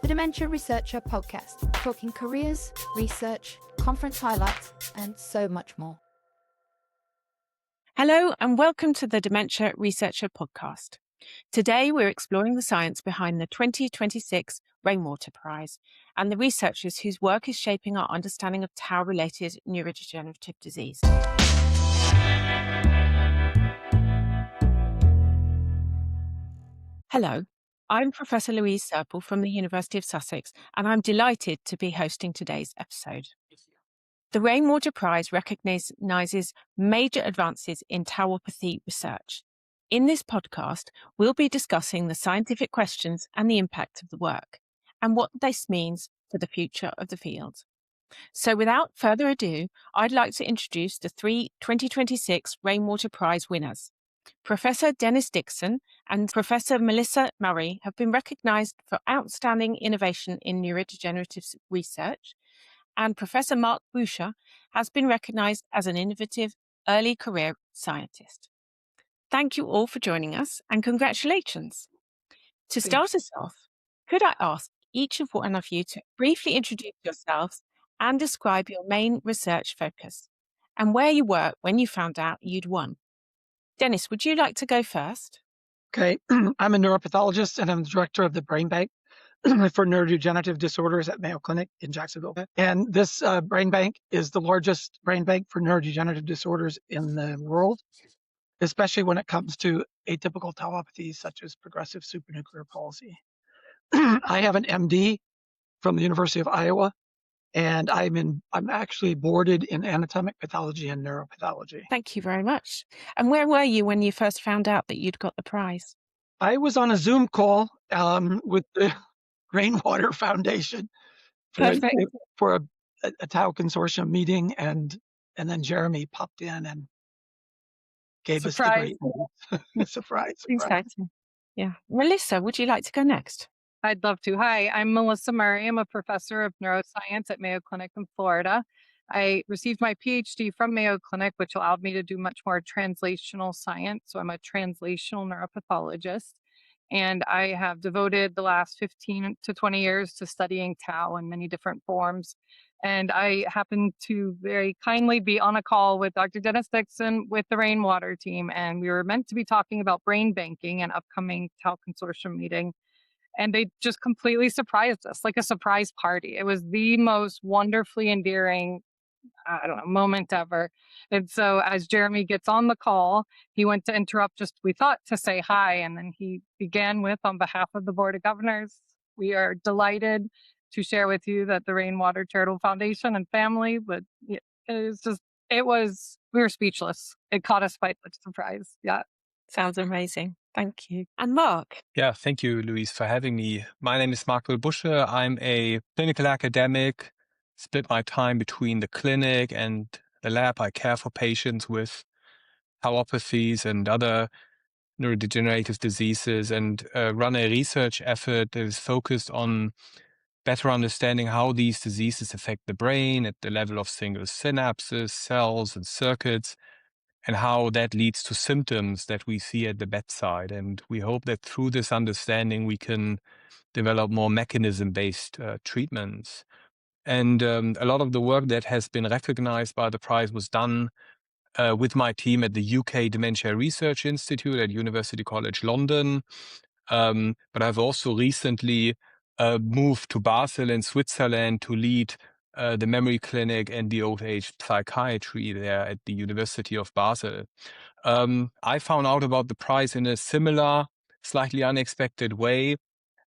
the Dementia Researcher podcast, talking careers, research, conference highlights, and so much more. Hello and welcome to the Dementia Researcher podcast. Today we're exploring the science behind the 2026 Rainwater Prize and the researchers whose work is shaping our understanding of tau-related neurodegenerative disease. Hello, I'm Professor Louise Serpell from the University of Sussex, and I'm delighted to be hosting today's episode. The Rainwater Prize recognises major advances in tauopathy research. In this podcast, we'll be discussing the scientific questions and the impact of the work, and what this means for the future of the field. So without further ado, I'd like to introduce the three 2026 Rainwater Prize winners. Professor Dennis Dickson and Professor Melissa Murray have been recognised for outstanding innovation in neurodegenerative research, and Professor Marc Busche has been recognised as an innovative early career scientist. Thank you all for joining us, and congratulations. To start us off, could I ask each of one of you to briefly introduce yourselves and describe your main research focus and where you were when you found out you'd won? Dennis, would you like to go first? Okay, I'm a neuropathologist and I'm the director of the Brain Bank for neurodegenerative disorders at Mayo Clinic in Jacksonville. And this brain bank is the largest brain bank for neurodegenerative disorders in the world, especially when it comes to atypical tauopathies such as progressive supranuclear palsy. I have an MD from the University of Iowa, and I'm actually boarded in anatomic pathology and neuropathology. Thank you very much. And where were you when you first found out that you'd got the prize? I was on a Zoom call with the Rainwater Foundation for a Tau Consortium meeting, and then Jeremy popped in and gave us the great news. Surprise. Exciting. Yeah. Melissa, would you like to go next? I'd love to. Hi, I'm Melissa Murray. I'm a professor of neuroscience at Mayo Clinic in Florida. I received my PhD from Mayo Clinic, which allowed me to do much more translational science. So I'm a translational neuropathologist. And I have devoted the last 15 to 20 years to studying tau in many different forms. And I happened to very kindly be on a call with Dr. Dennis Dickson with the Rainwater team. And we were meant to be talking about brain banking, an upcoming tau consortium meeting. And they just completely surprised us, like a surprise party. It was the most wonderfully endearing, moment ever. And so as Jeremy gets on the call, he went to interrupt we thought to say hi. And then he began with, on behalf of the Board of Governors, we are delighted to share with you that the Rainwater Charitable Foundation and family we were speechless. It caught us by surprise. Yeah. Sounds amazing. Thank you. And Marc? Yeah, thank you, Louise, for having me. My name is Marc Busche. I'm a clinical academic, split my time between the clinic and the lab. I care for patients with tauopathies and other neurodegenerative diseases, and run a research effort that is focused on better understanding how these diseases affect the brain at the level of single synapses, cells, and circuits, and how that leads to symptoms that we see at the bedside. And we hope that through this understanding, we can develop more mechanism-based treatments. And a lot of the work that has been recognized by the prize was done with my team at the UK Dementia Research Institute at University College London. But I've also recently moved to Basel in Switzerland to lead the memory clinic and the old age psychiatry there at the University of Basel. I found out about the prize in a similar, slightly unexpected way.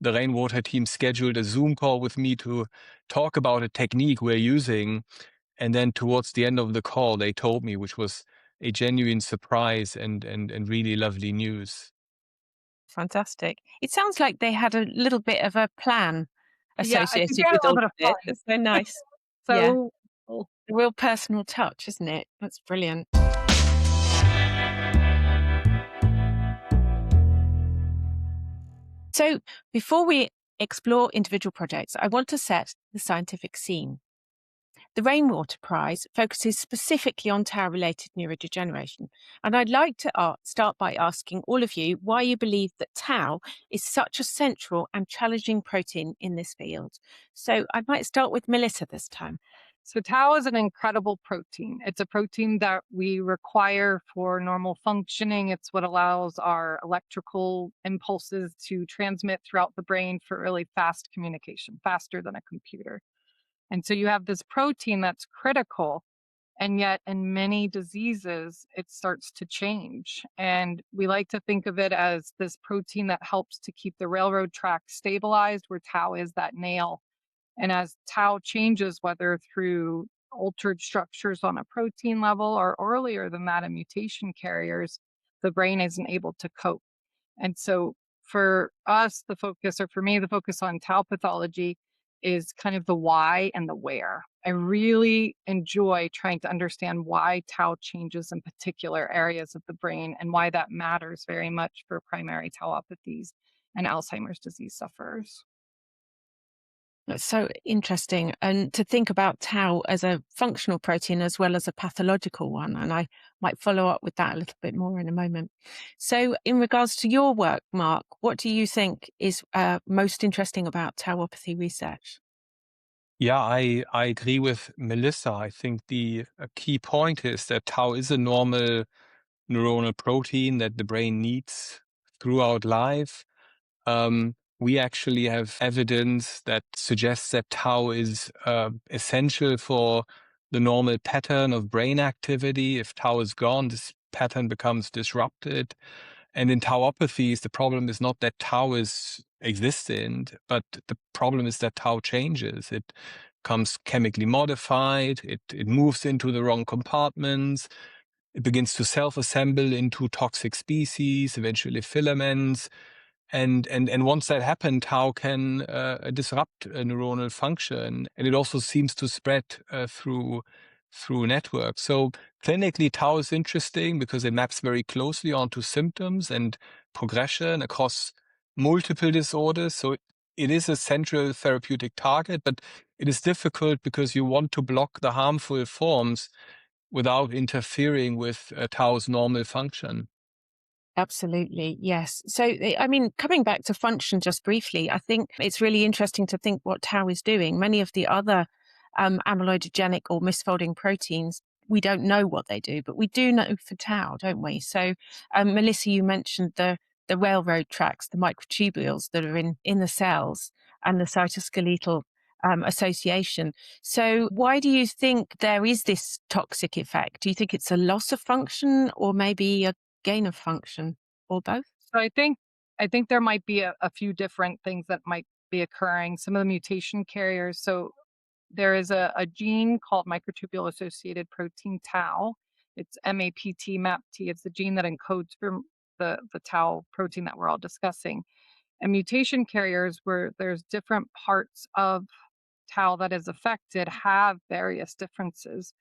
The Rainwater team scheduled a Zoom call with me to talk about a technique we're using. And then towards the end of the call, they told me, which was a genuine surprise and really lovely news. Fantastic. It sounds like they had a little bit of a plan associated with all of it. It's so nice. So a real personal touch, isn't it? That's brilliant. So before we explore individual projects, I want to set the scientific scene. The Rainwater Prize focuses specifically on tau-related neurodegeneration. And I'd like to start by asking all of you why you believe that tau is such a central and challenging protein in this field. So I might start with Melissa this time. So tau is an incredible protein. It's a protein that we require for normal functioning. It's what allows our electrical impulses to transmit throughout the brain for really fast communication, faster than a computer. And so you have this protein that's critical, and yet in many diseases, it starts to change. And we like to think of it as this protein that helps to keep the railroad track stabilized, where tau is that nail. And as tau changes, whether through altered structures on a protein level or earlier than that in mutation carriers, the brain isn't able to cope. And so for us, the focus, or for me, the focus on tau pathology is kind of the why and the where. I really enjoy trying to understand why tau changes in particular areas of the brain and why that matters very much for primary tauopathies and Alzheimer's disease sufferers. That's so interesting. And to think about tau as a functional protein as well as a pathological one. And I might follow up with that a little bit more in a moment. So in regards to your work, Marc, what do you think is most interesting about tauopathy research? Yeah, I agree with Melissa. I think the key point is that tau is a normal neuronal protein that the brain needs throughout life. We actually have evidence that suggests that tau is essential for the normal pattern of brain activity. If tau is gone, this pattern becomes disrupted. And in tauopathies, the problem is not that tau is existent, but the problem is that tau changes. It becomes chemically modified, it moves into the wrong compartments, it begins to self-assemble into toxic species, eventually filaments. And once that happened, tau can disrupt neuronal function, and it also seems to spread through networks. So clinically, tau is interesting because it maps very closely onto symptoms and progression across multiple disorders. So it is a central therapeutic target, but it is difficult because you want to block the harmful forms without interfering with tau's normal function. Absolutely, yes. So, I mean, coming back to function just briefly, I think it's really interesting to think what tau is doing. Many of the other amyloidogenic or misfolding proteins, we don't know what they do, but we do know for tau, don't we? So, Melissa, you mentioned the railroad tracks, the microtubules that are in the cells and the cytoskeletal association. So why do you think there is this toxic effect? Do you think it's a loss of function or maybe a gain of function, or both? So I think there might be a few different things that might be occurring. Some of the mutation carriers. So there is a gene called microtubule associated protein tau. It's MAPT, MAPT. It's the gene that encodes for the tau protein that we're all discussing. And mutation carriers, where there's different parts of tau that is affected, have various differences.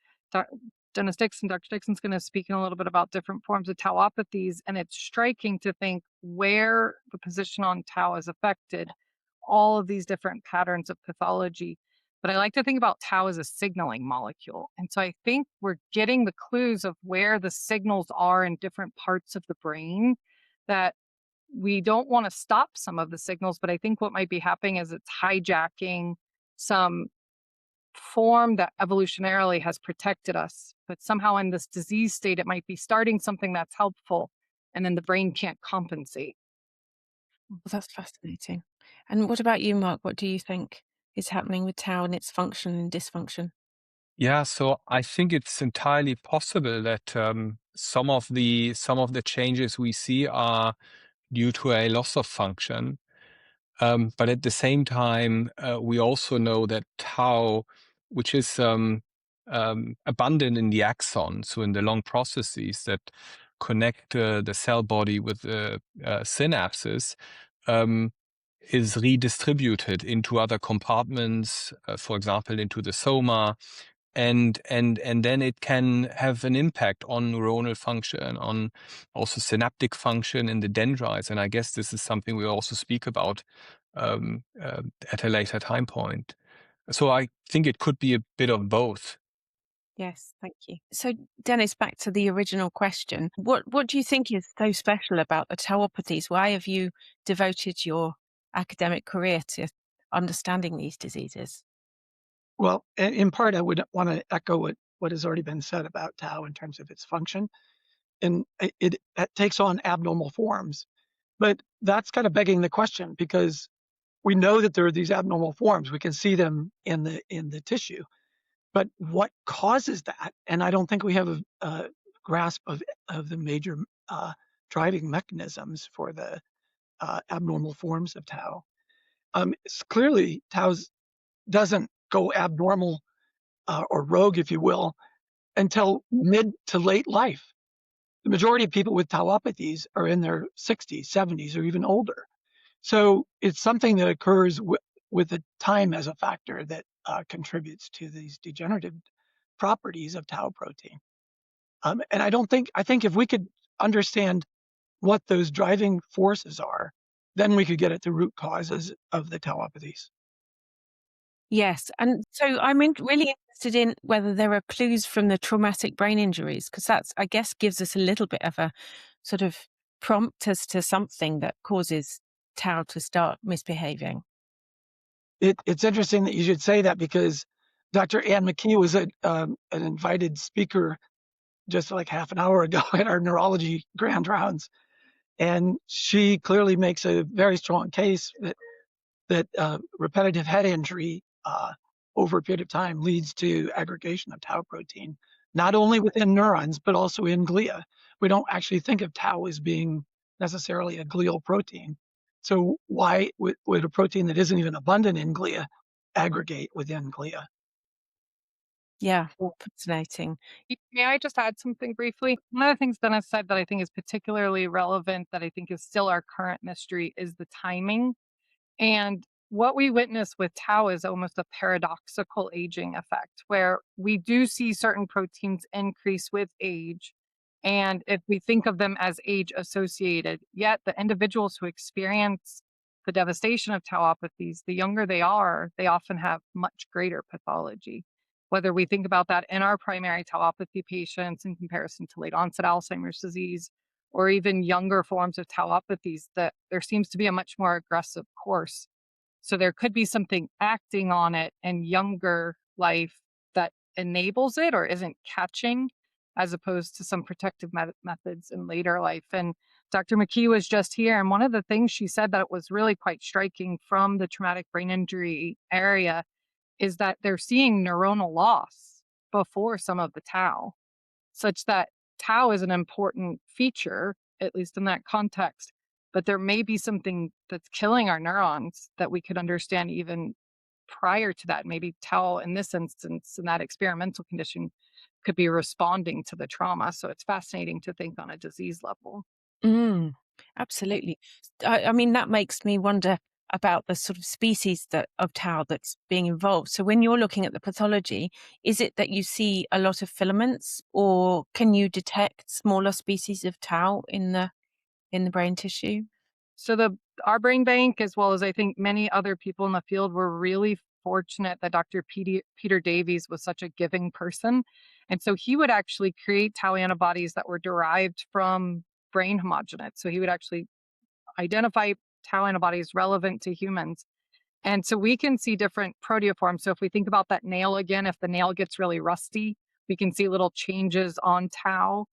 Dennis Dickson, Dr. Dickson's going to speak in a little bit about different forms of tauopathies, and it's striking to think where the position on tau is affected, all of these different patterns of pathology. But I like to think about tau as a signaling molecule. And so I think we're getting the clues of where the signals are in different parts of the brain, that we don't want to stop some of the signals, but I think what might be happening is it's hijacking some form that evolutionarily has protected us. But somehow in this disease state, it might be starting something that's helpful, and then the brain can't compensate. Well, that's fascinating. And what about you, Marc? What do you think is happening with tau and its function and dysfunction? Yeah, so I think it's entirely possible that some of the changes we see are due to a loss of function. But at the same time, we also know that tau, which is abundant in the axon, so in the long processes that connect the cell body with the synapses, is redistributed into other compartments, for example, into the soma. And then it can have an impact on neuronal function, on also synaptic function in the dendrites. And I guess this is something we also speak about at a later time point. So I think it could be a bit of both. Yes, thank you. So, Dennis, back to the original question. What do you think is so special about the tauopathies? Why have you devoted your academic career to understanding these diseases? Well, in part, I would want to echo what has already been said about tau in terms of its function. And it takes on abnormal forms. But that's kind of begging the question, because we know that there are these abnormal forms. We can see them in the tissue. But what causes that? And I don't think we have a grasp of the major driving mechanisms for the abnormal forms of tau. Clearly, tau doesn't go abnormal or rogue, if you will, until mid to late life. The majority of people with tauopathies are in their 60s, 70s, or even older. So it's something that occurs with the time as a factor that contributes to these degenerative properties of tau protein. And I think if we could understand what those driving forces are, then we could get at the root causes of the tauopathies. Yes. And so I'm really interested in whether there are clues from the traumatic brain injuries, because that's, I guess, gives us a little bit of a sort of prompt as to something that causes tau to start misbehaving. It's interesting that you should say that, because Dr. Ann McKee was an invited speaker just like half an hour ago at our neurology grand rounds. And she clearly makes a very strong case that repetitive head injury over a period of time leads to aggregation of tau protein, not only within neurons, but also in glia. We don't actually think of tau as being necessarily a glial protein. So why would a protein that isn't even abundant in glia aggregate within glia? Yeah, fascinating. May I just add something briefly? One of the things Dennis said that I think is particularly relevant, that I think is still our current mystery, is the timing. And what we witness with tau is almost a paradoxical aging effect, where we do see certain proteins increase with age. And if we think of them as age associated, yet the individuals who experience the devastation of tauopathies, the younger they are, they often have much greater pathology. Whether we think about that in our primary tauopathy patients in comparison to late onset Alzheimer's disease, or even younger forms of tauopathies, that there seems to be a much more aggressive course. So there could be something acting on it in younger life that enables it or isn't catching, as opposed to some protective methods in later life. And Dr. McKee was just here, and one of the things she said that was really quite striking from the traumatic brain injury area is that they're seeing neuronal loss before some of the tau, such that tau is an important feature, at least in that context. But there may be something that's killing our neurons that we could understand even prior to that. Maybe tau, in this instance, in that experimental condition, could be responding to the trauma. So it's fascinating to think on a disease level. Mm, absolutely. I mean, that makes me wonder about the sort of species of tau that's being involved. So when you're looking at the pathology, is it that you see a lot of filaments, or can you detect smaller species of tau in the brain tissue? So our brain bank, as well as I think many other people in the field, were really fortunate that Dr. Peter Davies was such a giving person. And so he would actually create tau antibodies that were derived from brain homogenates. So he would actually identify tau antibodies relevant to humans. And so we can see different proteoforms. So if we think about that nail again, if the nail gets really rusty, we can see little changes on tau.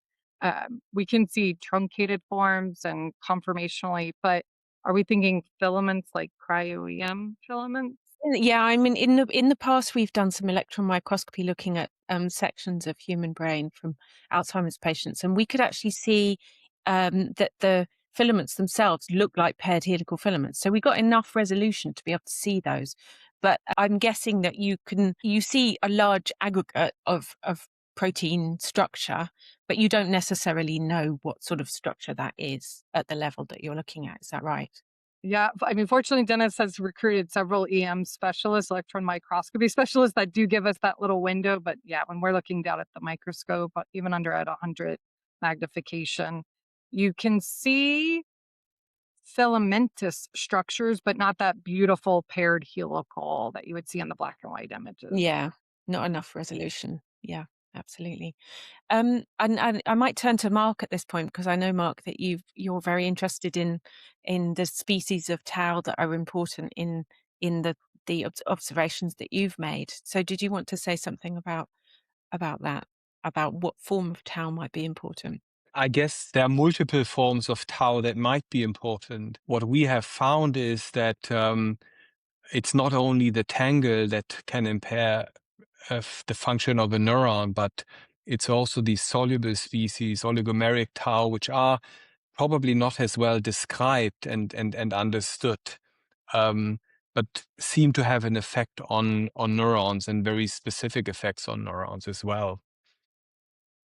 We can see truncated forms and conformationally, but are we thinking filaments like cryo-EM filaments? Yeah, I mean, in the past, we've done some electron microscopy looking at sections of human brain from Alzheimer's patients, and we could actually see that the filaments themselves look like paired helical filaments. So we got enough resolution to be able to see those. But I'm guessing that you see a large aggregate of protein structure, but you don't necessarily know what sort of structure that is at the level that you're looking at. Is that right? Yeah, I mean, fortunately, Dennis has recruited several EM specialists, electron microscopy specialists, that do give us that little window. But yeah, when we're looking down at the microscope, even under at 100 magnification, you can see filamentous structures, but not that beautiful paired helical that you would see in the black and white images. Yeah, not enough resolution. Yeah, absolutely. And I might turn to Marc at this point, because I know, Marc, that you're very interested in the species of tau that are important in the observations that you've made. So did you want to say something about that, about what form of tau might be important? I guess there are multiple forms of tau that might be important. What we have found is that it's not only the tangle that can impair the function of a neuron, but it's also the soluble species, oligomeric tau, which are probably not as well described and understood, but seem to have an effect on neurons, and very specific effects on neurons as well.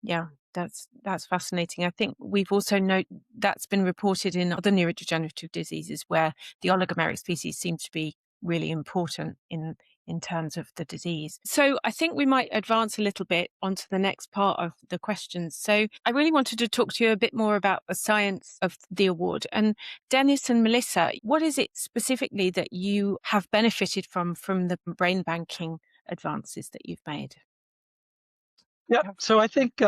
Yeah, that's fascinating. I think we've also that's been reported in other neurodegenerative diseases where the oligomeric species seem to be really important in terms of the disease. So I think we might advance a little bit onto the next part of the questions. So I really wanted to talk to you a bit more about the science of the award. And Dennis and Melissa, what is it specifically that you have benefited from the brain banking advances that you've made? Yeah. So I think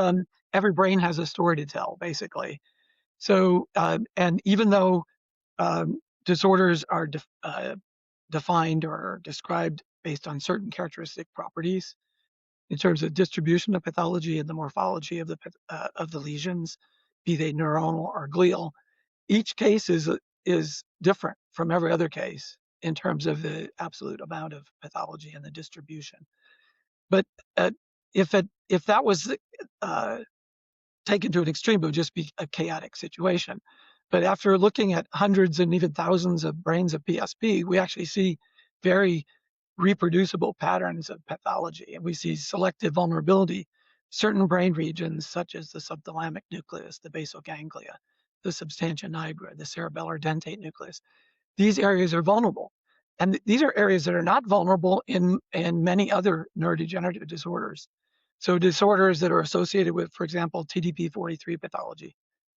every brain has a story to tell, basically. So, and even though disorders are defined or described based on certain characteristic properties in terms of distribution of pathology and the morphology of the lesions, be they neuronal or glial, each case is different from every other case in terms of the absolute amount of pathology and the distribution. But if that was taken to an extreme, it would just be a chaotic situation. But after looking at hundreds and even thousands of brains of PSP, we actually see very reproducible patterns of pathology, and we see selective vulnerability. Certain brain regions, such as the subthalamic nucleus, the basal ganglia, the substantia nigra, the cerebellar dentate nucleus, these areas are vulnerable. And these are areas that are not vulnerable in many other neurodegenerative disorders. So disorders that are associated with, for example, TDP-43 pathology.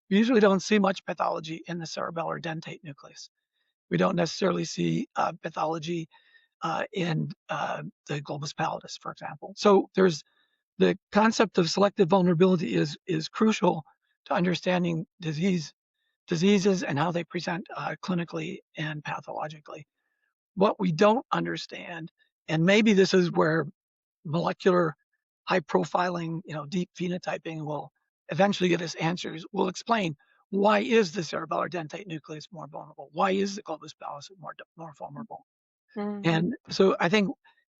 We usually don't see much pathology in the cerebellar dentate nucleus. We don't necessarily see pathology in the globus pallidus, for example. So there's the concept of selective vulnerability is crucial to understanding diseases and how they present clinically and pathologically. What we don't understand, and maybe this is where molecular high profiling, deep phenotyping will eventually get us answers. We'll explain, why is the cerebellar dentate nucleus more vulnerable? Why is the globus pallidus more vulnerable? And so I think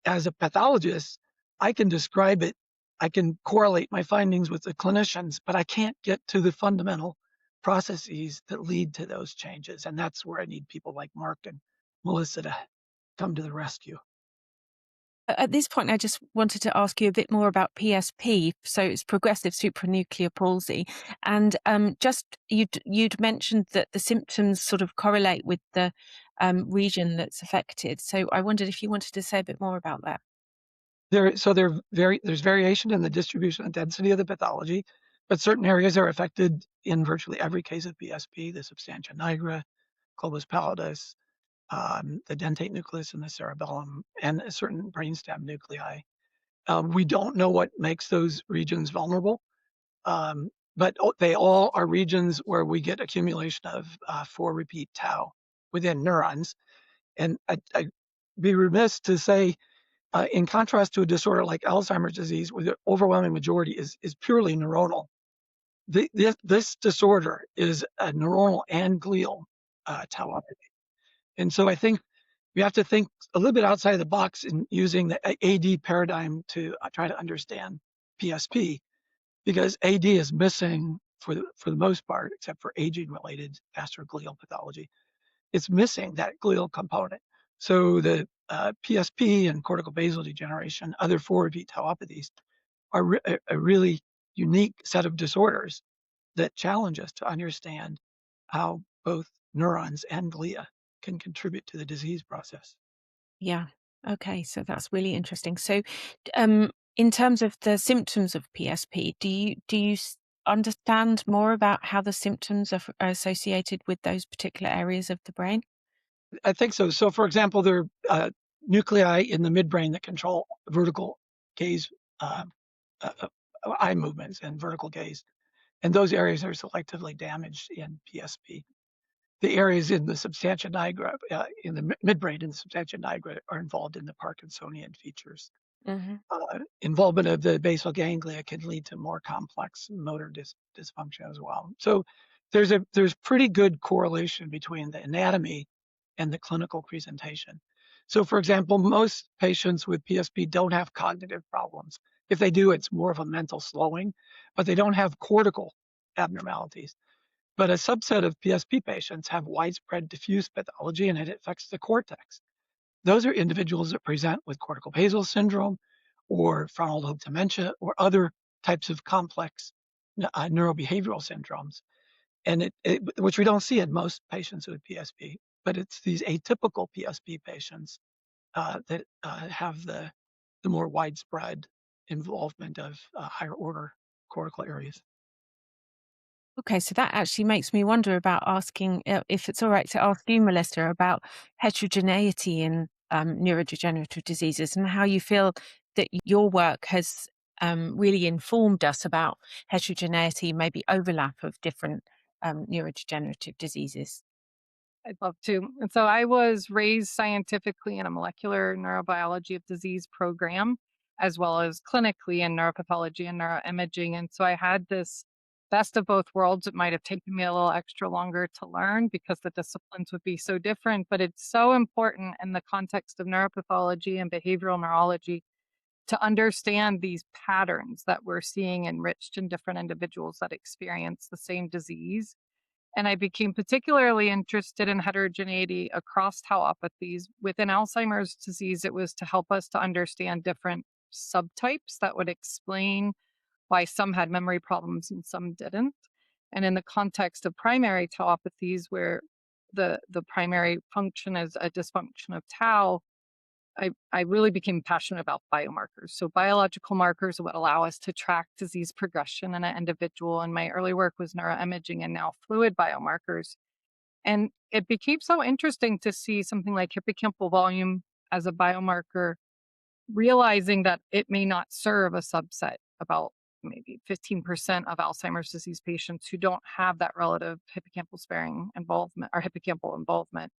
as a pathologist, I can describe it, I can correlate my findings with the clinicians, but I can't get to the fundamental processes that lead to those changes. And that's where I need people like Marc and Melissa to come to the rescue. At this point, I just wanted to ask you a bit more about PSP. So it's progressive supranuclear palsy, and just you'd mentioned that the symptoms sort of correlate with the region that's affected. So I wondered if you wanted to say a bit more about that. There's variation in the distribution and density of the pathology, but certain areas are affected in virtually every case of PSP: the substantia nigra, globus pallidus, the dentate nucleus in the cerebellum, and certain brainstem nuclei. We don't know what makes those regions vulnerable, but they all are regions where we get accumulation of 4-repeat tau within neurons. And I'd be remiss to say, in contrast to a disorder like Alzheimer's disease, where the overwhelming majority is purely neuronal, this disorder is a neuronal and glial tauopathy. And so I think we have to think a little bit outside the box in using the AD paradigm to try to understand PSP, because AD is missing for the most part, except for aging-related astroglial pathology. It's missing that glial component. So the PSP and cortical basal degeneration, other 4-repeat tauopathies, are a really unique set of disorders that challenge us to understand how both neurons and glia can contribute to the disease process. Yeah. Okay. So that's really interesting. So, in terms of the symptoms of PSP, do you understand more about how the symptoms are associated with those particular areas of the brain? I think so. So, for example, there are nuclei in the midbrain that control vertical gaze, uh, uh, eye movements and vertical gaze. And those areas are selectively damaged in PSP. The areas in the substantia nigra, in the midbrain and the substantia nigra, are involved in the Parkinsonian features. Mm-hmm. Involvement of the basal ganglia can lead to more complex motor dysfunction as well. So there's pretty good correlation between the anatomy and the clinical presentation. So, for example, most patients with PSP don't have cognitive problems. If they do, it's more of a mental slowing, but they don't have cortical abnormalities. But a subset of PSP patients have widespread diffuse pathology and it affects the cortex. Those are individuals that present with cortical basal syndrome or frontal lobe dementia or other types of complex neurobehavioral syndromes, and which we don't see in most patients with PSP, but it's these atypical PSP patients that have the more widespread involvement of higher order cortical areas. Okay, so that actually makes me wonder about asking if it's all right to ask you, Melissa, about heterogeneity in neurodegenerative diseases and how you feel that your work has really informed us about heterogeneity, maybe overlap of different neurodegenerative diseases. I'd love to. And so I was raised scientifically in a molecular neurobiology of disease program, as well as clinically in neuropathology and neuroimaging. And so I had this best of both worlds. It might have taken me a little extra longer to learn because the disciplines would be so different, but it's so important in the context of neuropathology and behavioral neurology to understand these patterns that we're seeing enriched in different individuals that experience the same disease. And I became particularly interested in heterogeneity across tauopathies. Within Alzheimer's disease, it was to help us to understand different subtypes that would explain why some had memory problems and some didn't. And in the context of primary tauopathies, where the primary function is a dysfunction of tau, I really became passionate about biomarkers. So biological markers would allow us to track disease progression in an individual. And my early work was neuroimaging and now fluid biomarkers. And it became so interesting to see something like hippocampal volume as a biomarker, realizing that it may not serve a subset, about maybe 15% of Alzheimer's disease patients who don't have that relative hippocampal sparing involvement or hippocampal involvement.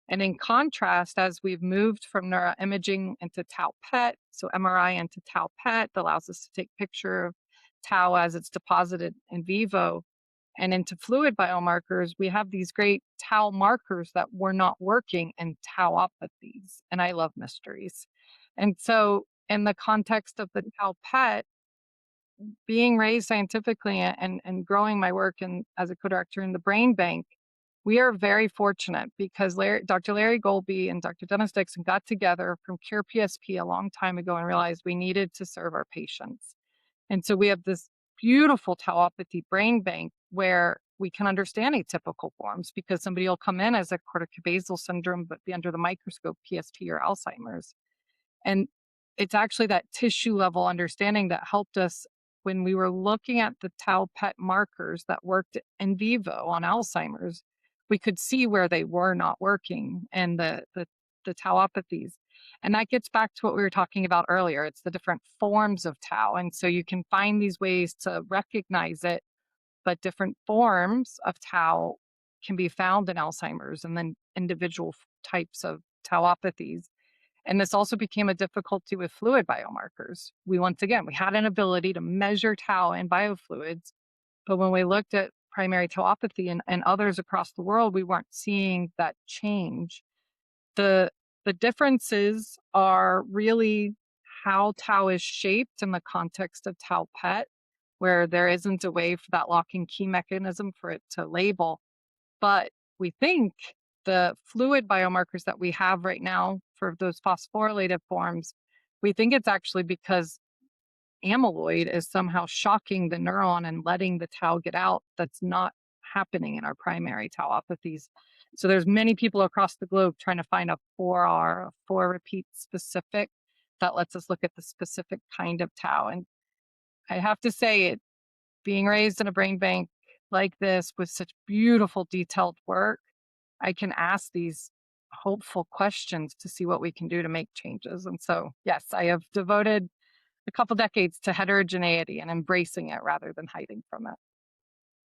And in contrast, as we've moved from neuroimaging into tau PET, so MRI into tau PET that allows us to take picture of tau as it's deposited in vivo, and into fluid biomarkers, we have these great tau markers that were not working in tauopathies. And I love mysteries. And so in the context of the tau PET, being raised scientifically and growing my work as a co-director in the brain bank, we are very fortunate because Dr. Larry Golby and Dr. Dennis Dickson got together from Cure PSP a long time ago and realized we needed to serve our patients. And so we have this beautiful tauopathy brain bank where we can understand atypical forms because somebody will come in as a corticobasal syndrome, but be under the microscope PSP or Alzheimer's. And it's actually that tissue level understanding that helped us when we were looking at the tau PET markers that worked in vivo on Alzheimer's. We could see where they were not working and the tauopathies. And that gets back to what we were talking about earlier. It's the different forms of tau. And so you can find these ways to recognize it, but different forms of tau can be found in Alzheimer's and then individual types of tauopathies. And this also became a difficulty with fluid biomarkers. We had an ability to measure tau in biofluids, but when we looked at primary tauopathy and others across the world, we weren't seeing that change. The differences are really how tau is shaped in the context of tau PET, where there isn't a way for that lock and key mechanism for it to label. But we think the fluid biomarkers that we have right now for those phosphorylated forms, we think it's actually because amyloid is somehow shocking the neuron and letting the tau get out. That's not happening in our primary tauopathies. So there's many people across the globe trying to find a 4R, a 4 repeat specific that lets us look at the specific kind of tau. And I have to say being raised in a brain bank like this with such beautiful, detailed work, I can ask these hopeful questions to see what we can do to make changes. And so, yes, I have devoted a couple decades to heterogeneity and embracing it rather than hiding from it.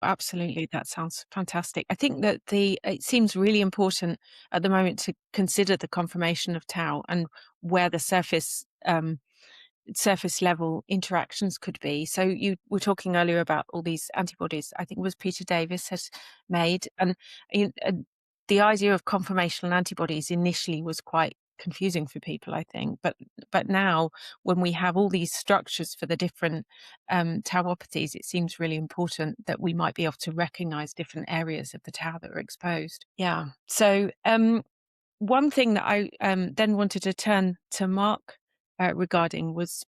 Absolutely, that sounds fantastic. I think that it seems really important at the moment to consider the conformation of tau and where the surface level interactions could be. So you were talking earlier about all these antibodies. I think it was Peter Davis has made, and the idea of conformational antibodies initially was quite confusing for people, I think. But now, when we have all these structures for the different tauopathies, it seems really important that we might be able to recognize different areas of the tau that are exposed. Yeah. So one thing that I then wanted to turn to Marc regarding was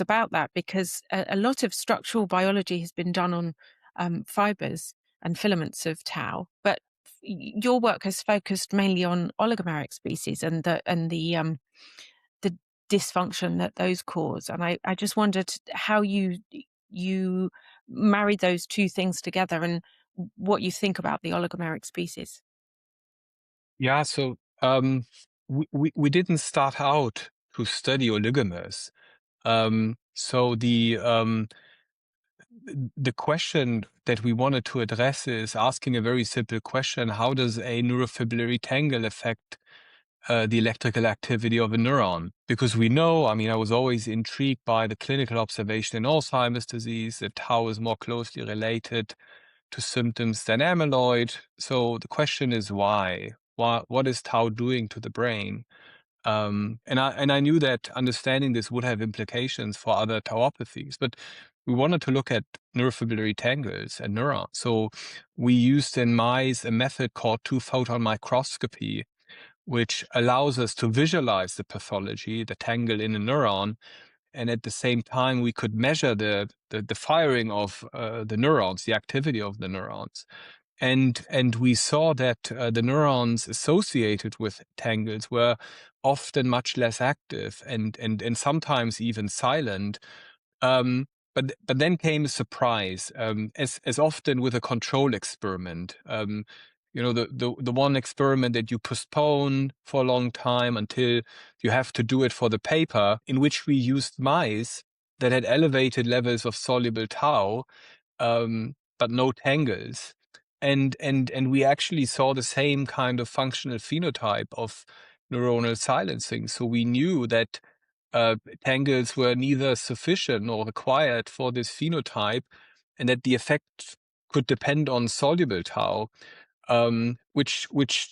about that, because a lot of structural biology has been done on fibers and filaments of tau, but your work has focused mainly on oligomeric species and the dysfunction that those cause. And I just wondered how you married those two things together and what you think about the oligomeric species. Yeah, so we didn't start out to study oligomers. So the question that we wanted to address is asking a very simple question: how does a neurofibrillary tangle affect the electrical activity of a neuron? Because we know, I mean, I was always intrigued by the clinical observation in Alzheimer's disease that tau is more closely related to symptoms than amyloid. So the question is why? What is tau doing to the brain? And I knew that understanding this would have implications for other tauopathies, but we wanted to look at neurofibrillary tangles and neurons. So we used in mice a method called two-photon microscopy, which allows us to visualize the pathology, the tangle in a neuron, and at the same time we could measure the firing of the neurons, the activity of the neurons. And we saw that the neurons associated with tangles were often much less active and sometimes even silent. But then came a surprise, as often with a control experiment. The one experiment that you postpone for a long time until you have to do it for the paper, in which we used mice that had elevated levels of soluble tau, but no tangles. And we actually saw the same kind of functional phenotype of neuronal silencing. So we knew that tangles were neither sufficient nor required for this phenotype, and that the effect could depend on soluble tau, which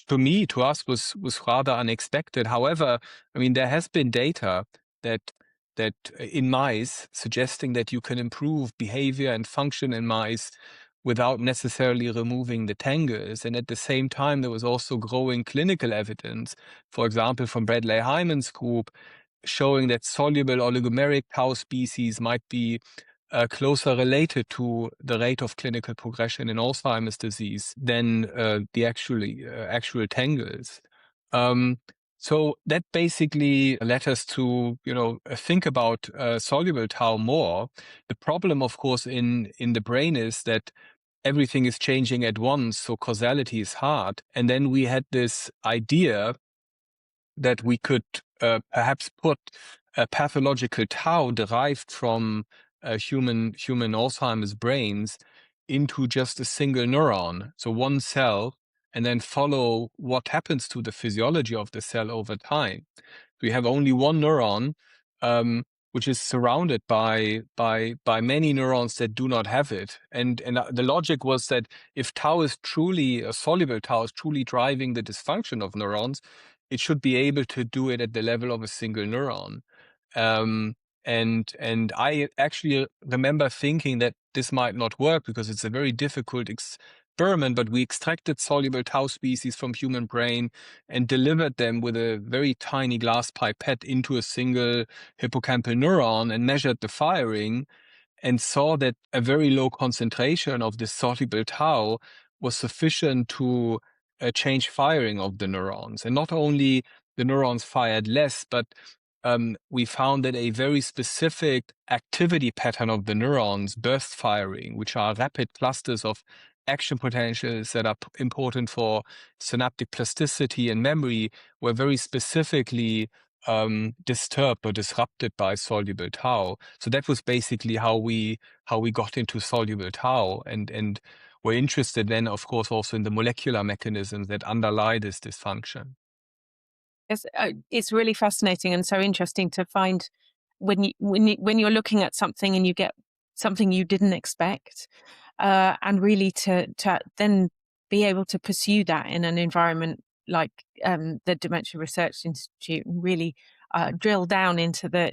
to us was rather unexpected. However, I mean, there has been data that in mice suggesting that you can improve behavior and function in mice without necessarily removing the tangles. And at the same time, there was also growing clinical evidence, for example, from Bradley Hyman's group, showing that soluble oligomeric tau species might be closer related to the rate of clinical progression in Alzheimer's disease than the actual tangles. So that basically led us to, think about soluble tau more. The problem, of course, in the brain is that everything is changing at once, so causality is hard. And then we had this idea that we could perhaps put a pathological tau derived from human Alzheimer's brains into just a single neuron, so one cell, and then follow what happens to the physiology of the cell over time. We have only one neuron, which is surrounded by many neurons that do not have it. And the logic was that if tau is truly, a soluble tau is truly driving the dysfunction of neurons, it should be able to do it at the level of a single neuron. And I actually remember thinking that this might not work because it's a very difficult experiment, but we extracted soluble tau species from human brain and delivered them with a very tiny glass pipette into a single hippocampal neuron and measured the firing and saw that a very low concentration of this soluble tau was sufficient to change firing of the neurons. And not only the neurons fired less, but we found that a very specific activity pattern of the neurons, burst firing, which are rapid clusters of action potentials that are important for synaptic plasticity and memory, were very specifically disturbed or disrupted by soluble tau. So that was basically how we got into soluble tau, and we're interested then, of course, also in the molecular mechanisms that underlie this dysfunction. It's really fascinating and so interesting to find when you're looking at something and you get something you didn't expect, and really to then be able to pursue that in an environment like the Dementia Research Institute, and really drill down into the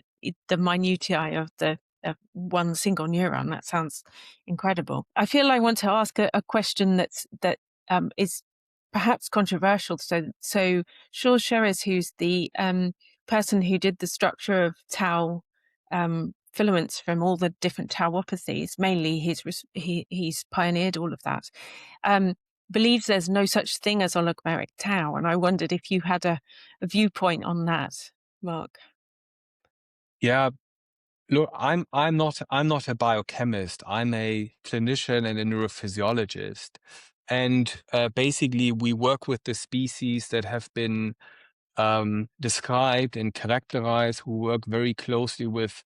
minutiae of of one single neuron. That sounds incredible. I feel I want to ask a question that is perhaps controversial. So Shaw Sheres, who's the person who did the structure of tau filaments from all the different tauopathies, mainly he's pioneered all of that, believes there's no such thing as oligomeric tau. And I wondered if you had a viewpoint on that, Marc. Yeah. Look, I'm not a biochemist. I'm a clinician and a neurophysiologist. And basically, we work with the species that have been described and characterized, who work very closely with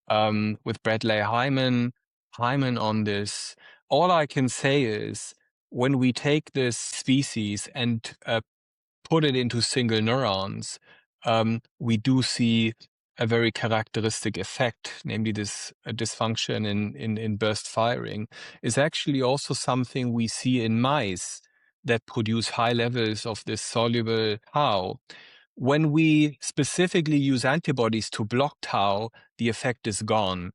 Bradley Hyman on this. All I can say is, when we take this species and put it into single neurons, we do see a very characteristic effect, namely this dysfunction in burst firing, is actually also something we see in mice that produce high levels of this soluble tau. When we specifically use antibodies to block tau, the effect is gone.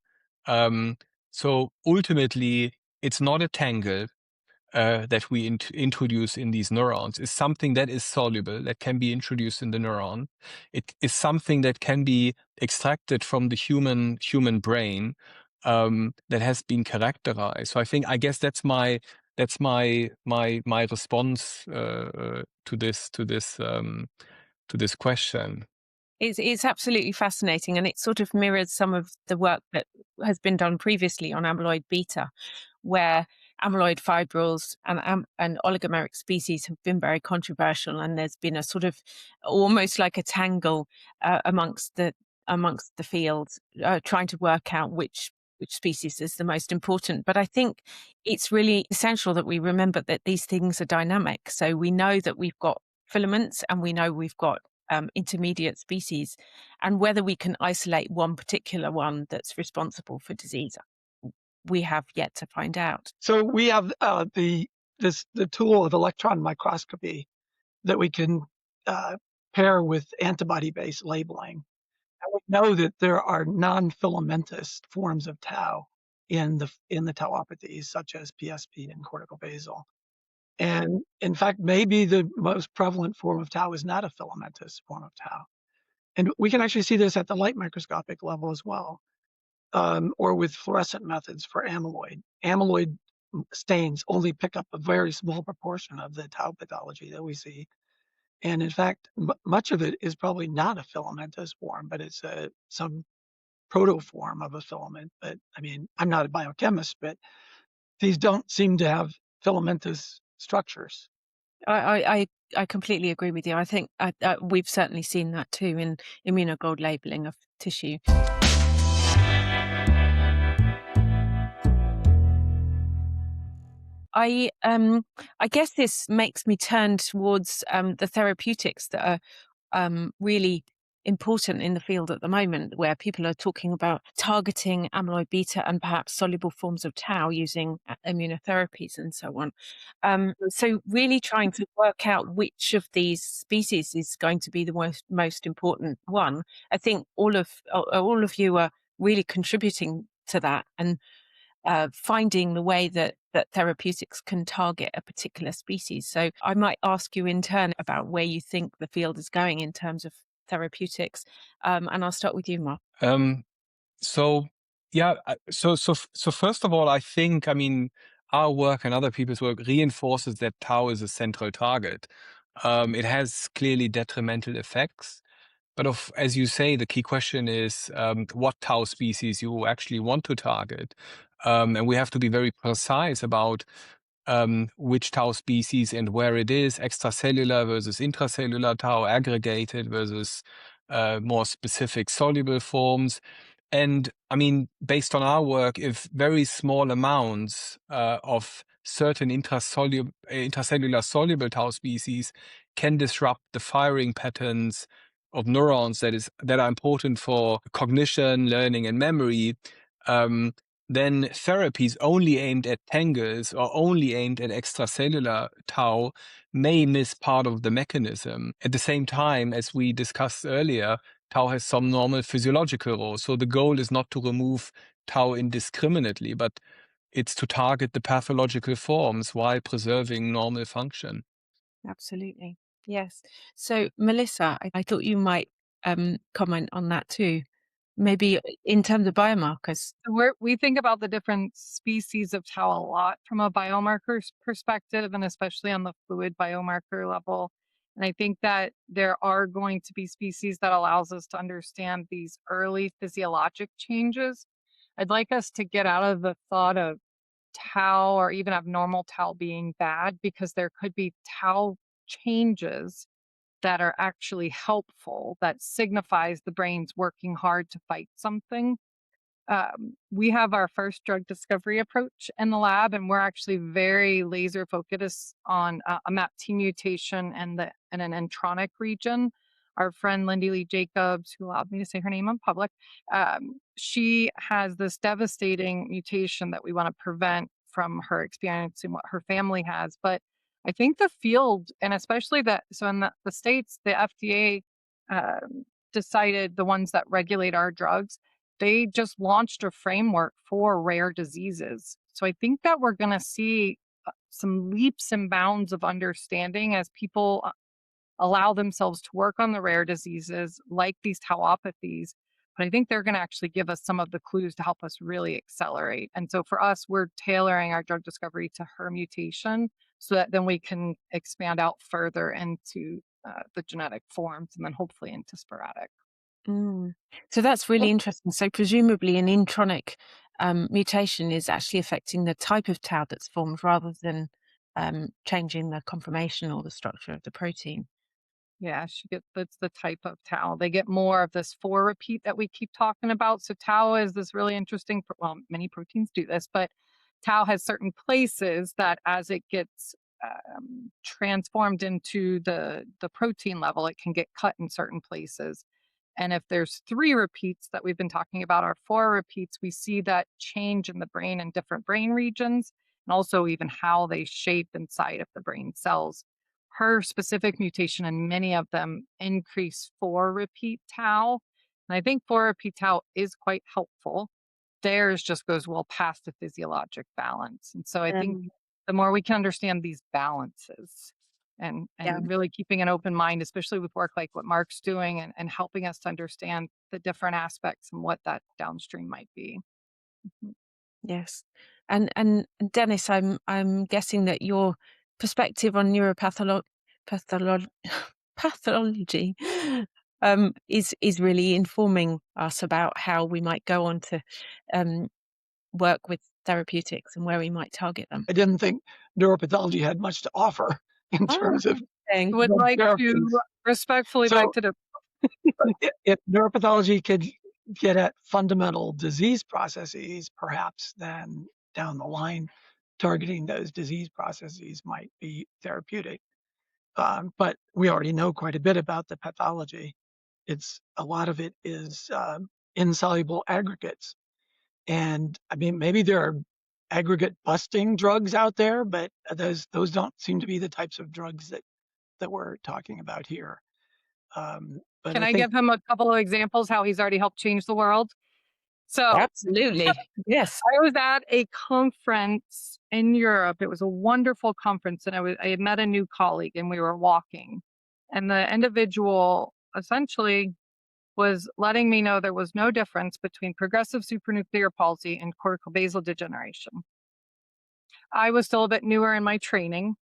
So ultimately, it's not a tangle that we introduce in these neurons. Is something that is soluble, that can be introduced in the neuron. It is something that can be extracted from the human brain, that has been characterized. So I guess that's my response to this question. It's absolutely fascinating, and it sort of mirrors some of the work that has been done previously on amyloid beta, where amyloid fibrils and oligomeric species have been very controversial, and there's been a sort of almost like a tangle amongst the field, trying to work out which species is the most important. But I think it's really essential that we remember that these things are dynamic. So we know that we've got filaments, and we know we've got intermediate species, and whether we can isolate one particular one that's responsible for disease, we have yet to find out. So we have the tool of electron microscopy that we can pair with antibody-based labeling. And we know that there are non-filamentous forms of tau in the tauopathies, such as PSP and cortical basal. And in fact, maybe the most prevalent form of tau is not a filamentous form of tau. And we can actually see this at the light microscopic level as well, or with fluorescent methods for amyloid. Amyloid stains only pick up a very small proportion of the tau pathology that we see. And in fact, much of it is probably not a filamentous form, but it's some protoform of a filament. But I mean, I'm not a biochemist, but these don't seem to have filamentous structures. I completely agree with you. I think we've certainly seen that too in immunogold labeling of tissue. I guess this makes me turn towards the therapeutics that are really important in the field at the moment, where people are talking about targeting amyloid beta and perhaps soluble forms of tau using immunotherapies and so on. So really trying to work out which of these species is going to be the most important one. I think all of you are really contributing to that, and finding the way that therapeutics can target a particular species. So I might ask you in turn about where you think the field is going in terms of therapeutics. And I'll start with you, Marc. So first of all, I mean, our work and other people's work reinforces that tau is a central target. It has clearly detrimental effects, But as you say, the key question is what tau species you actually want to target. And we have to be very precise about which tau species and where it is, extracellular versus intracellular tau, aggregated versus more specific soluble forms. And I mean, based on our work, if very small amounts of certain intracellular soluble tau species can disrupt the firing patterns of neurons that are important for cognition, learning, and memory, then therapies only aimed at tangles or only aimed at extracellular tau may miss part of the mechanism. At the same time, as we discussed earlier, tau has some normal physiological roles. So the goal is not to remove tau indiscriminately, but it's to target the pathological forms while preserving normal function. Absolutely. Yes. So, Melissa, I thought you might comment on that too. Maybe in terms of biomarkers. We think about the different species of tau a lot from a biomarker perspective, and especially on the fluid biomarker level. And I think that there are going to be species that allows us to understand these early physiologic changes. I'd like us to get out of the thought of tau or even abnormal tau being bad, because there could be tau changes that are actually helpful, that signifies the brain's working hard to fight something. We have our first drug discovery approach in the lab, and we're actually very laser focused on a MAPT mutation and an intronic region. Our friend Lindy Lee Jacobs, who allowed me to say her name in public, she has this devastating mutation that we want to prevent from her experiencing what her family has. But I think the field, and especially so in the States, the FDA decided, the ones that regulate our drugs, they just launched a framework for rare diseases. So I think that we're going to see some leaps and bounds of understanding as people allow themselves to work on the rare diseases like these tauopathies. But I think they're going to actually give us some of the clues to help us really accelerate. And so for us, we're tailoring our drug discovery to her mutation so that then we can expand out further into the genetic forms and then hopefully into sporadic. So that's really interesting. So presumably an intronic mutation is actually affecting the type of tau that's formed rather than changing the conformation or the structure of the protein. Yeah, that's the type of tau. They get more of this 4 repeat that we keep talking about. So tau is this really interesting, well, many proteins do this, but tau has certain places that as it gets transformed into the protein level, it can get cut in certain places. And if there's 3 repeats that we've been talking about, or 4 repeats, we see that change in the brain in different brain regions, and also even how they shape inside of the brain cells. Her specific mutation, and many of them, increase 4 repeat tau. And I think 4 repeat tau is quite helpful. Theirs just goes well past the physiologic balance. And so I think the more we can understand these balances and really keeping an open mind, especially with work like what Marc's doing and helping us to understand the different aspects and what that downstream might be. Yes. And Dennis, I'm guessing that your perspective on pathology is really informing us about how we might go on to work with therapeutics and where we might target them. I didn't think neuropathology had much to offer in terms of Would like to respectfully beg to if neuropathology could get at fundamental disease processes, perhaps then down the line, targeting those disease processes might be therapeutic. But we already know quite a bit about the pathology. A lot of it is insoluble aggregates. And I mean, maybe there are aggregate busting drugs out there, but those don't seem to be the types of drugs that we're talking about here. But Can I give him a couple of examples how he's already helped change the world? So absolutely, yes. I was at a conference in Europe. It was a wonderful conference, and I had met a new colleague, and we were walking, and the individual essentially was letting me know there was no difference between progressive supranuclear palsy and corticobasal degeneration. I was still a bit newer in my training,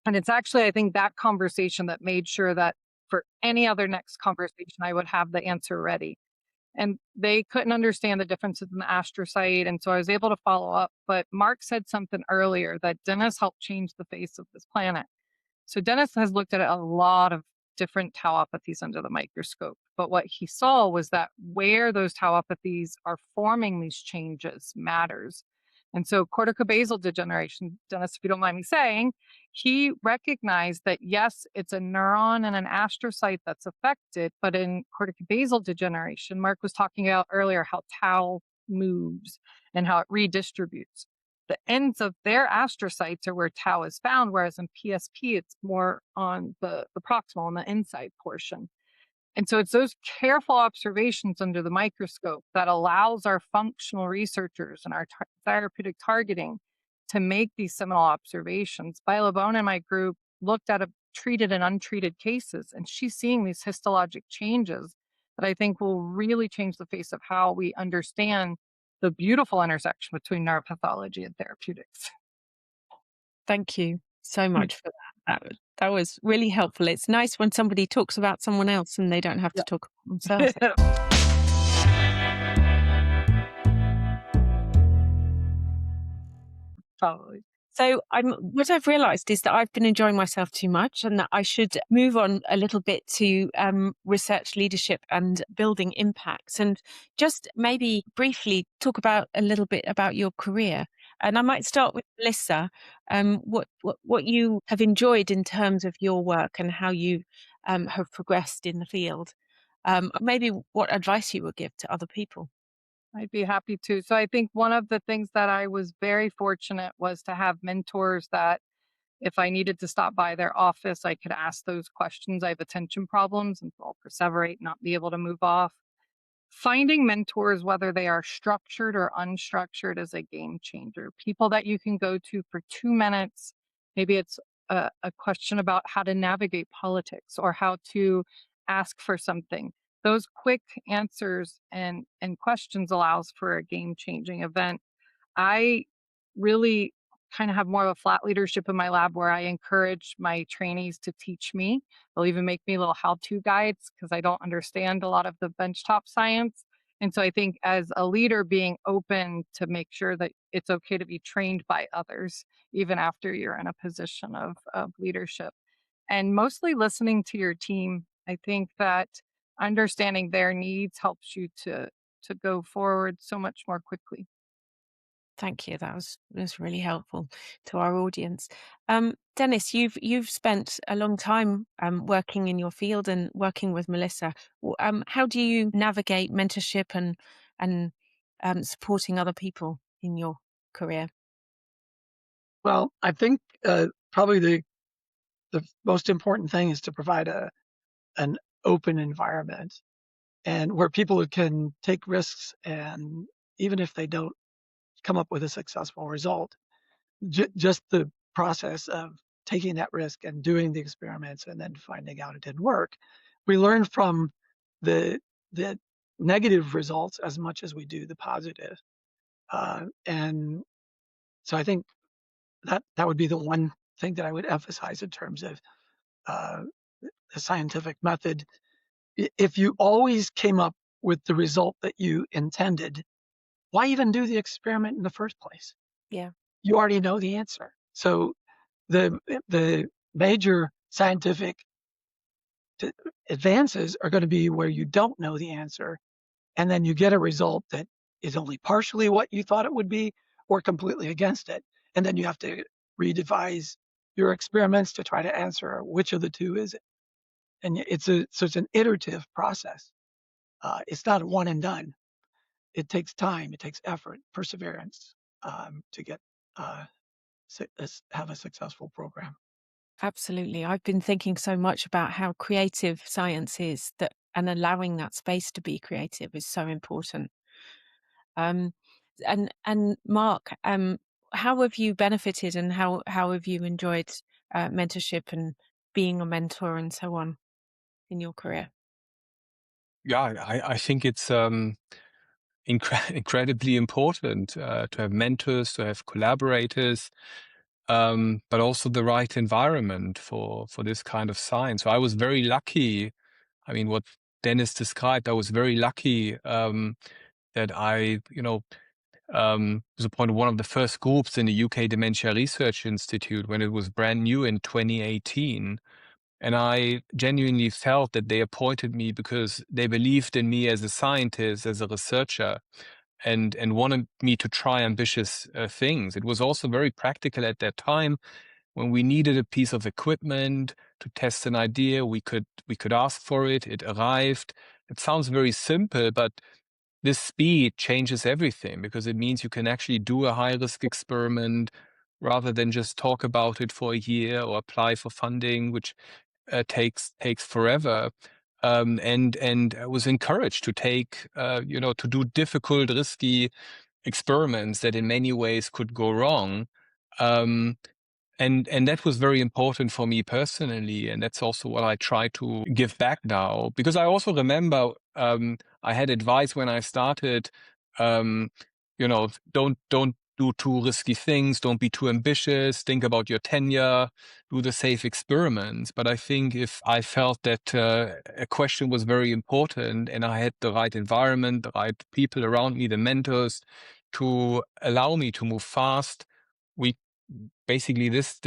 and it's actually, I think, that conversation that made sure that for any other next conversation, I would have the answer ready. And they couldn't understand the differences in the astrocyte. And so I was able to follow up. But Marc said something earlier that Dennis helped change the face of this planet. So Dennis has looked at a lot of different tauopathies under the microscope. But what he saw was that where those tauopathies are forming these changes matters. And so corticobasal degeneration, Dennis, if you don't mind me saying, he recognized that yes, it's a neuron and an astrocyte that's affected, but in corticobasal degeneration, Marc was talking about earlier how tau moves and how it redistributes. The ends of their astrocytes are where tau is found, whereas in PSP, it's more on the proximal, on the inside portion. And so it's those careful observations under the microscope that allows our functional researchers and our therapeutic targeting to make these seminal observations. Bilabone in my group looked at treated and untreated cases, and she's seeing these histologic changes that I think will really change the face of how we understand the beautiful intersection between neuropathology and therapeutics. Thank you so much for that. That was really helpful. It's nice when somebody talks about someone else and they don't have to talk about themselves. Probably. So what I've realized is that I've been enjoying myself too much and that I should move on a little bit to research leadership and building impacts, and just maybe briefly talk about a little bit about your career. And I might start with Melissa, what you have enjoyed in terms of your work and how you have progressed in the field. Maybe what advice you would give to other people. I'd be happy to. So I think one of the things that I was very fortunate was to have mentors that if I needed to stop by their office, I could ask those questions. I have attention problems and I'll perseverate, not be able to move off. Finding mentors, whether they are structured or unstructured, is a game changer. People that you can go to for 2 minutes. Maybe it's a question about how to navigate politics or how to ask for something. Those quick answers and questions allows for a game changing event. I really kind of have more of a flat leadership in my lab where I encourage my trainees to teach me. They'll even make me little how-to guides because I don't understand a lot of the benchtop science. And so I think as a leader, being open to make sure that it's okay to be trained by others, even after you're in a position of leadership. And mostly listening to your team. I think that understanding their needs helps you to go forward so much more quickly. Thank you. That was really helpful to our audience. Dennis, you've spent a long time working in your field and working with Melissa. How do you navigate mentorship and supporting other people in your career? Well, I think probably the most important thing is to provide an open environment and where people can take risks, and even if they don't come up with a successful result, just the process of taking that risk and doing the experiments and then finding out it didn't work. We learn from the negative results as much as we do the positive. And so I think that would be the one thing that I would emphasize in terms of the scientific method. If you always came up with the result that you intended, why even do the experiment in the first place? Yeah. You already know the answer. So the major scientific advances are going to be where you don't know the answer, and then you get a result that is only partially what you thought it would be or completely against it. And then you have to redevise your experiments to try to answer which of the two is it. And it's an iterative process. It's not a one and done. It takes time, it takes effort, perseverance to get have a successful program. Absolutely. I've been thinking so much about how creative science is, that and allowing that space to be creative is so important. And Marc, how have you benefited and how have you enjoyed mentorship and being a mentor and so on in your career? Yeah, I think it's incredibly important to have mentors, to have collaborators. but also the right environment for this kind of science. So I was very lucky. I mean, what Dennis described, I was very lucky that I, was a part of one of the first groups in the UK Dementia Research Institute when it was brand new in 2018. And I genuinely felt that they appointed me because they believed in me as a scientist, as a researcher, and wanted me to try ambitious things. It was also very practical at that time. When we needed a piece of equipment to test an idea, we could ask for it. It arrived. It sounds very simple, but this speed changes everything because it means you can actually do a high-risk experiment rather than just talk about it for a year or apply for funding, which takes forever. And I was encouraged to take, to do difficult, risky experiments that in many ways could go wrong. And that was very important for me personally, and that's also what I try to give back now. Because I also remember I had advice when I started, don't do too risky things, don't be too ambitious, think about your tenure, do the safe experiments. But I think if I felt that a question was very important and I had the right environment, the right people around me, the mentors, to allow me to move fast, we basically this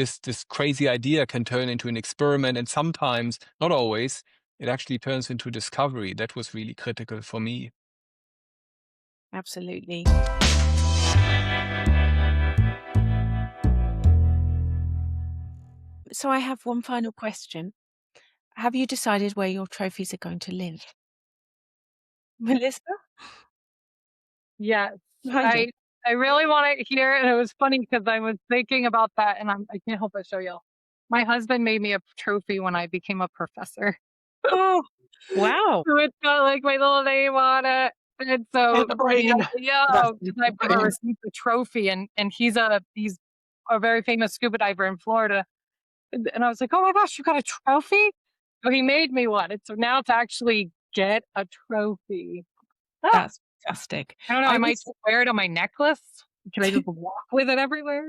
crazy idea can turn into an experiment, and sometimes, not always, it actually turns into discovery. That was really critical for me. Absolutely. So I have one final question. Have you decided where your trophies are going to live? Melissa? Yes, Behind you. I really want to hear it. And it was funny because I was thinking about that, and I can't help but show you. My husband made me a trophy when I became a professor. Oh, wow. So it's got like my little name on it. And so And the brain. I've never received a trophy, and he's a very famous scuba diver in Florida. And I was like, oh my gosh, you got a trophy? So he made me one. And so now to actually get a trophy. That's fantastic. I don't know, I might just wear it on my necklace. Can I just walk with it everywhere?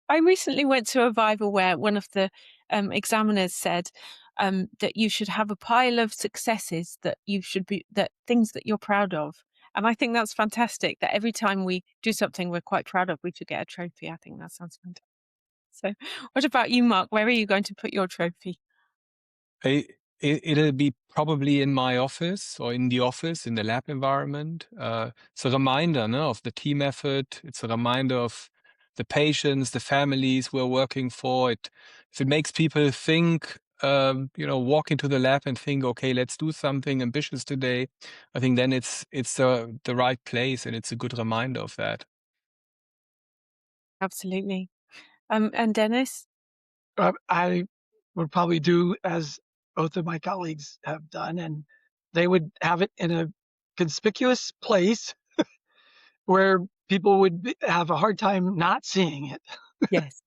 I recently went to a Viva where one of the examiners said that you should have a pile of successes that things that you're proud of. And I think that's fantastic that every time we do something we're quite proud of, we should get a trophy. I think that sounds fantastic. So what about you, Marc? Where are you going to put your trophy? It'll be probably in my office or in the office, in the lab environment. It's a reminder of the team effort. It's a reminder of the patients, the families we're working for. If it makes people think, walk into the lab and think, okay, let's do something ambitious today, I think then it's the right place, and it's a good reminder of that. Absolutely. And Dennis? I would probably do as both of my colleagues have done, and they would have it in a conspicuous place where people would have a hard time not seeing it. Yes.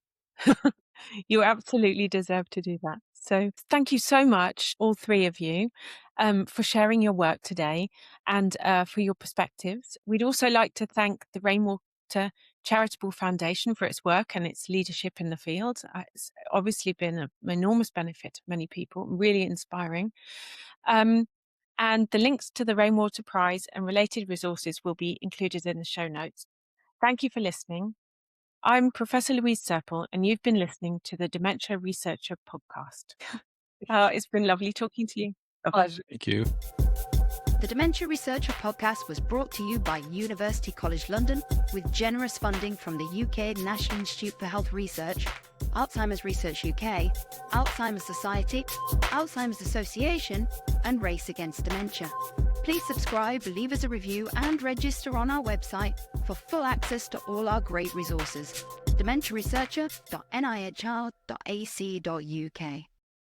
You absolutely deserve to do that. So thank you so much, all three of you, for sharing your work today and for your perspectives. We'd also like to thank the Rainwater Charitable Foundation for its work and its leadership in the field. It's obviously been an enormous benefit to many people, really inspiring. And the links to the Rainwater Prize and related resources will be included in the show notes. Thank you for listening. I'm Professor Louise Serpell, and you've been listening to the Dementia Researcher podcast. It's been lovely talking to you. Pleasure. Thank you. The Dementia Researcher podcast was brought to you by University College London with generous funding from the UK National Institute for Health Research, Alzheimer's Research UK, Alzheimer's Society, Alzheimer's Association, and Race Against Dementia. Please subscribe, leave us a review, and register on our website for full access to all our great resources. dementiaresearcher.nihr.ac.uk